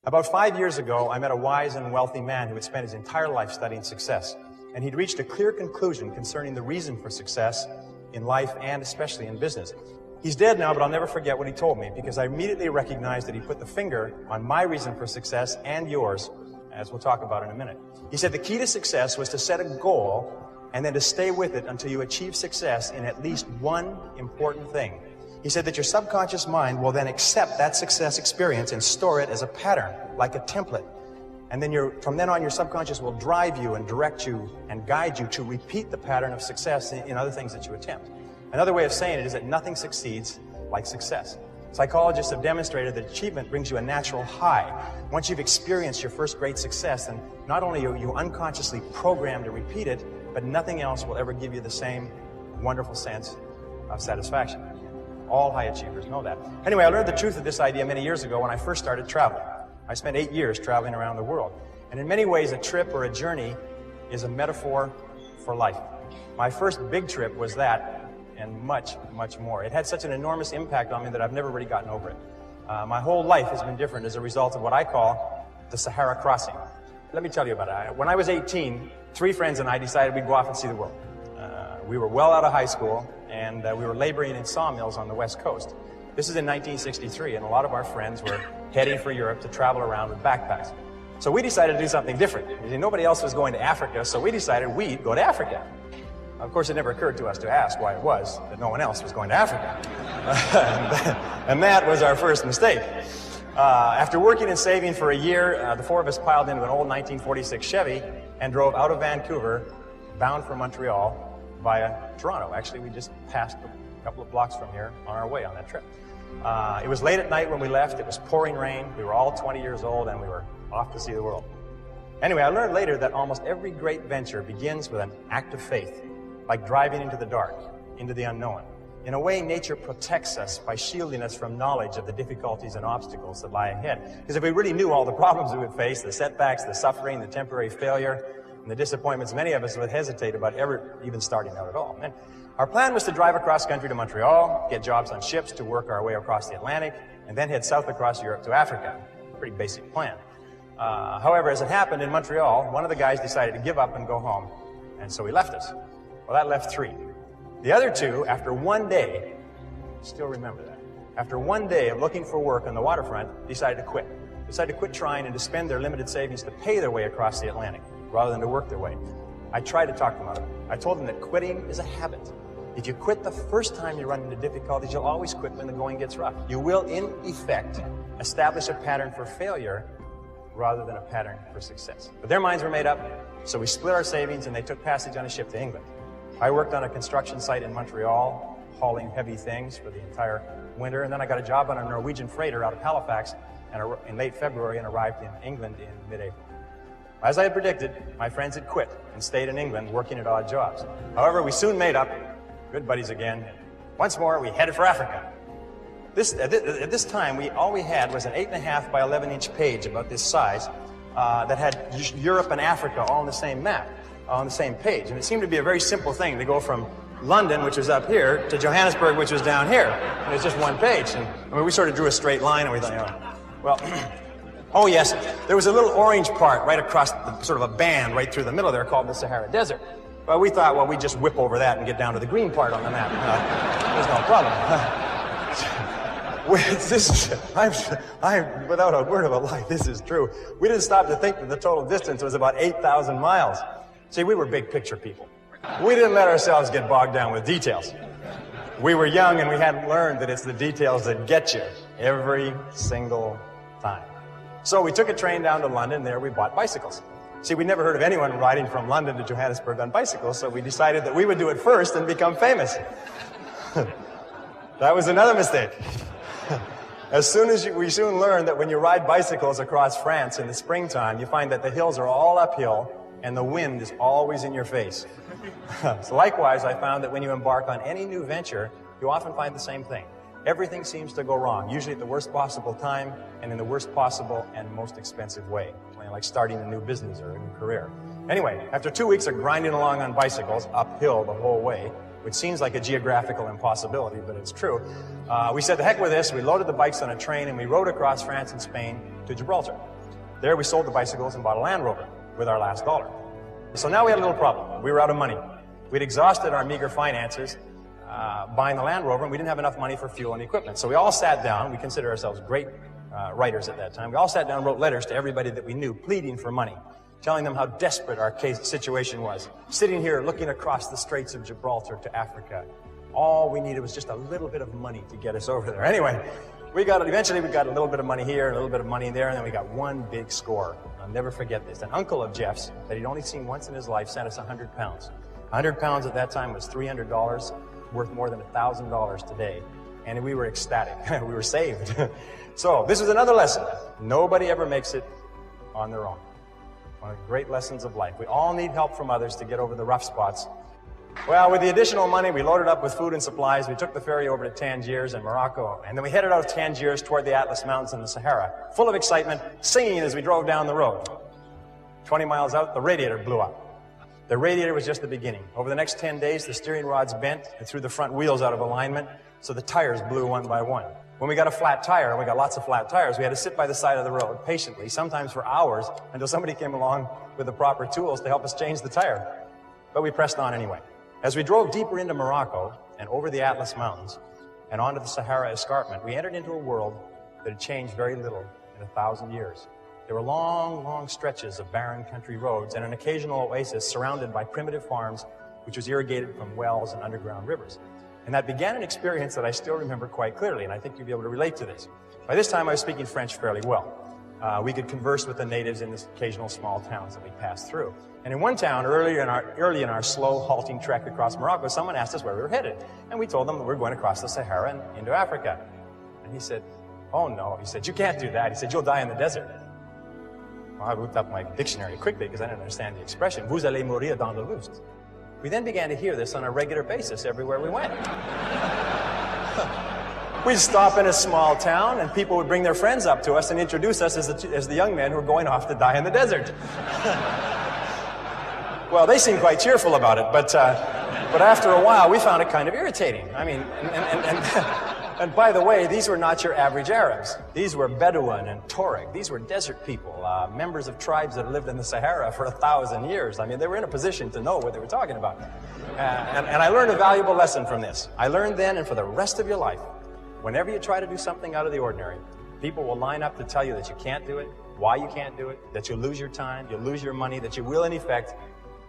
About 5 years ago, I met a wise and wealthy man who had spent his entire life studying success, and he'd reached a clear conclusion concerning the reason for success in life and especially in business. He's dead now, but I'll never forget what he told me, because I immediately recognized that he put the finger on my reason for success and yours, as we'll talk about in a minute. He said the key to success was to set a goal and then to stay with it until you achieve success in at least one important thing. He said that your subconscious mind will then accept that success experience and store it as a pattern, like a template. And then from then on, your subconscious will drive you and direct you and guide you to repeat the pattern of success in other things that you attempt. Another way of saying it is that nothing succeeds like success. Psychologists have demonstrated that achievement brings you a natural high. Once you've experienced your first great success, then not only are you unconsciously programmed to repeat it, but nothing else will ever give you the same wonderful sense of satisfaction. All high achievers know that. Anyway, I learned the truth of this idea many years ago when I first started traveling. I spent 8 years traveling around the world. And in many ways, a trip or a journey is a metaphor for life. My first big trip was that, and much, much more. It had such an enormous impact on me that I've never really gotten over it. My whole life has been different as a result of what I call the Sahara crossing. Let me tell you about it. When I was 18, 3 friends and I decided we'd go off and see the world. We were well out of high school, and we were laboring in sawmills on the West Coast. This is in 1963, and a lot of our friends were heading for Europe to travel around with backpacks. So we decided to do something different. Nobody else was going to Africa, so we decided we'd go to Africa. Of course, it never occurred to us to ask why it was that no one else was going to Africa. And that was our first mistake. After working and saving for a year, the 4 of us piled into an old 1946 Chevy and drove out of Vancouver, bound for Montreal, via Toronto. Actually, we just passed a couple of blocks from here on our way on that trip. It was late at night when we left. It was pouring rain. We were all 20 years old, and we were off to see the world. Anyway, I learned later that almost every great venture begins with an act of faith, like driving into the dark, into the unknown. In a way, nature protects us by shielding us from knowledge of the difficulties and obstacles that lie ahead. Because if we really knew all the problems we would face, the setbacks, the suffering, the temporary failure, and the disappointments, many of us would hesitate about ever even starting out at all. And our plan was to drive across country to Montreal, get jobs on ships to work our way across the Atlantic, and then head south across Europe to Africa. Pretty basic plan. However, as it happened in Montreal, one of the guys decided to give up and go home, and so he left us. Well, that left 3. The other 2, after one day, still remember that, after one day of looking for work on the waterfront, decided to quit. Decided to quit trying and to spend their limited savings to pay their way across the Atlantic, rather than to work their way. I tried to talk them out of it. I told them that quitting is a habit. If you quit the first time you run into difficulties, you'll always quit when the going gets rough. You will, in effect, establish a pattern for failure rather than a pattern for success. But their minds were made up, so we split our savings and they took passage on a ship to England. I worked on a construction site in Montreal, hauling heavy things for the entire winter, and then I got a job on a Norwegian freighter out of Halifax in late February and arrived in England in mid-April. As I had predicted, my friends had quit and stayed in England working at odd jobs. However, we soon made up, good buddies again. Once more, we headed for Africa. At this time, all we had was an 8.5 by 11-inch page about this size that had Europe and Africa all on the same map, on the same page. And it seemed to be a very simple thing to go from London, which was up here, to Johannesburg, which was down here. And it's just one page. And I mean, we sort of drew a straight line, and we thought, well, oh yes, there was a little orange part right across sort of a band right through the middle there called the Sahara Desert. Well, we thought, well, we'd just whip over that and get down to the green part on the map. There's no problem. Without a word of a lie, this is true. We didn't stop to think that the total distance was about 8,000 miles. See, we were big picture people. We didn't let ourselves get bogged down with details. We were young and we hadn't learned that it's the details that get you every single time. So we took a train down to London. There we bought bicycles. See, we'd never heard of anyone riding from London to Johannesburg on bicycles, so we decided that we would do it first and become famous. That was another mistake. We soon learned that when you ride bicycles across France in the springtime, you find that the hills are all uphill and the wind is always in your face. So likewise, I found that when you embark on any new venture, you often find the same thing. Everything seems to go wrong, usually at the worst possible time and in the worst possible and most expensive way, like starting a new business or a new career. Anyway, after 2 weeks of grinding along on bicycles, uphill the whole way, which seems like a geographical impossibility, but it's true. We said, the heck with this. We loaded the bikes on a train and we rode across France and Spain to Gibraltar. There we sold the bicycles and bought a Land Rover with our last dollar. So now we had a little problem. We were out of money. We'd exhausted our meager finances buying the Land Rover, and we didn't have enough money for fuel and equipment. So we all sat down. We consider ourselves great writers at that time. We all sat down and wrote letters to everybody that we knew, pleading for money, telling them how desperate our situation was. Sitting here looking across the Straits of Gibraltar to Africa. All we needed was just a little bit of money to get us over there. Anyway, eventually we got a little bit of money here, and a little bit of money there, and then we got one big score. I'll never forget this. An uncle of Jeff's that he'd only seen once in his life sent us 100 pounds. 100 pounds at that time was $300, worth more than $1,000 today. And we were ecstatic. We were saved. So this is another lesson. Nobody ever makes it on their own. One of the great lessons of life. We all need help from others to get over the rough spots. Well, with the additional money, we loaded up with food and supplies. We took the ferry over to Tangiers in Morocco, and then we headed out of Tangiers toward the Atlas Mountains and the Sahara, full of excitement, singing as we drove down the road. 20 miles out, the radiator blew up. The radiator was just the beginning. Over the next 10 days, the steering rods bent and threw the front wheels out of alignment, so the tires blew one by one. When we got a flat tire, and we got lots of flat tires, we had to sit by the side of the road patiently, sometimes for hours, until somebody came along with the proper tools to help us change the tire. But we pressed on anyway. As we drove deeper into Morocco and over the Atlas Mountains and onto the Sahara Escarpment, we entered into a world that had changed very little in 1,000 years. There were long, long stretches of barren country roads and an occasional oasis surrounded by primitive farms, which was irrigated from wells and underground rivers. And that began an experience that I still remember quite clearly, and I think you'll be able to relate to this. By this time, I was speaking French fairly well. We could converse with the natives in the occasional small towns that we passed through. And in one town, early in our slow, halting trek across Morocco, someone asked us where we were headed. And we told them that we were going across the Sahara and into Africa. And he said, oh no, he said, you can't do that. He said, you'll die in the desert. Well, I looked up my dictionary quickly because I didn't understand the expression. Vous allez mourir dans le lust. We then began to hear this on a regular basis everywhere we went. We'd stop in a small town, and people would bring their friends up to us and introduce us as the young men who were going off to die in the desert. Well, they seemed quite cheerful about it, but after a while, we found it kind of irritating. I mean, and by the way, these were not your average Arabs. These were Bedouin and Tuareg. These were desert people, members of tribes that lived in the Sahara for 1,000 years. I mean, they were in a position to know what they were talking about. And I learned a valuable lesson from this. I learned then, and for the rest of your life, whenever you try to do something out of the ordinary, people will line up to tell you that you can't do it, why you can't do it, that you'll lose your time, you'll lose your money, that you will, in effect,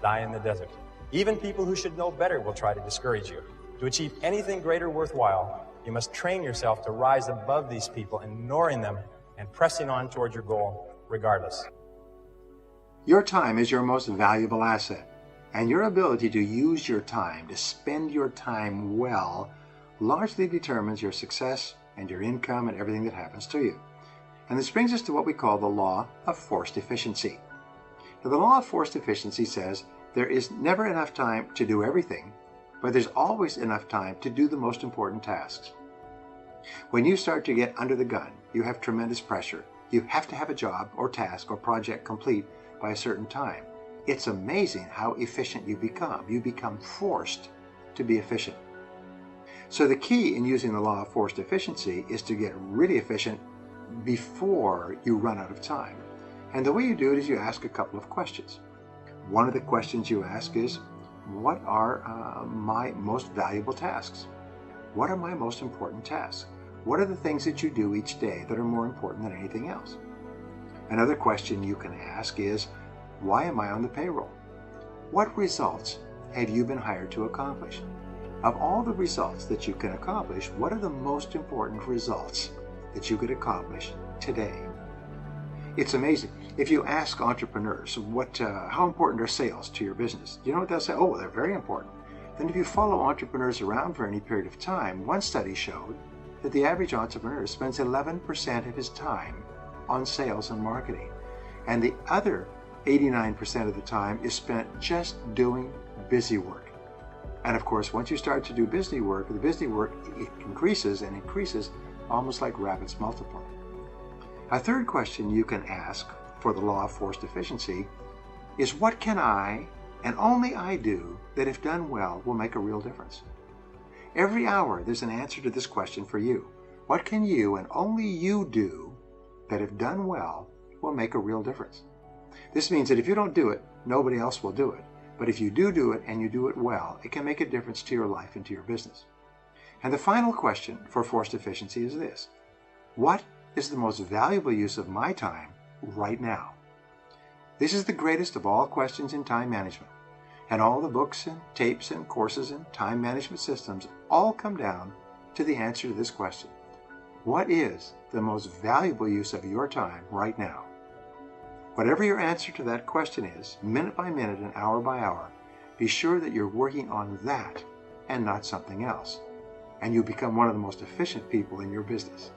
die in the desert. Even people who should know better will try to discourage you. To achieve anything greater worthwhile, you must train yourself to rise above these people, ignoring them and pressing on toward your goal regardless. Your time is your most valuable asset, and your ability to use your time, to spend your time well, largely determines your success and your income and everything that happens to you. And this brings us to what we call the law of forced efficiency. Now, the law of forced efficiency says there is never enough time to do everything, but there's always enough time to do the most important tasks. When you start to get under the gun, you have tremendous pressure. You have to have a job or task or project complete by a certain time. It's amazing how efficient you become. You become forced to be efficient. So the key in using the law of forced efficiency is to get really efficient before you run out of time. And the way you do it is you ask a couple of questions. One of the questions you ask is, what are my most valuable tasks? What are my most important tasks? What are the things that you do each day that are more important than anything else? Another question you can ask is, why am I on the payroll? What results have you been hired to accomplish? Of all the results that you can accomplish, what are the most important results that you could accomplish today? It's amazing. If you ask entrepreneurs how important are sales to your business, you know what they'll say? Oh, they're very important. Then if you follow entrepreneurs around for any period of time, one study showed that the average entrepreneur spends 11% of his time on sales and marketing. And the other 89% of the time is spent just doing busy work. And of course, once you start to do busy work, the busy work increases and increases almost like rabbits multiply. A third question you can ask for the law of forced efficiency is, what can I and only I do that if done well will make a real difference? Every hour there's an answer to this question for you. What can you and only you do that if done well will make a real difference? This means that if you don't do it, nobody else will do it. But if you do it and you do it well, it can make a difference to your life and to your business. And the final question for forced efficiency is this: what is the most valuable use of my time right now? This is the greatest of all questions in time management. And all the books and tapes and courses and time management systems all come down to the answer to this question. What is the most valuable use of your time right now? Whatever your answer to that question is, minute by minute and hour by hour, be sure that you're working on that and not something else. And you'll become one of the most efficient people in your business.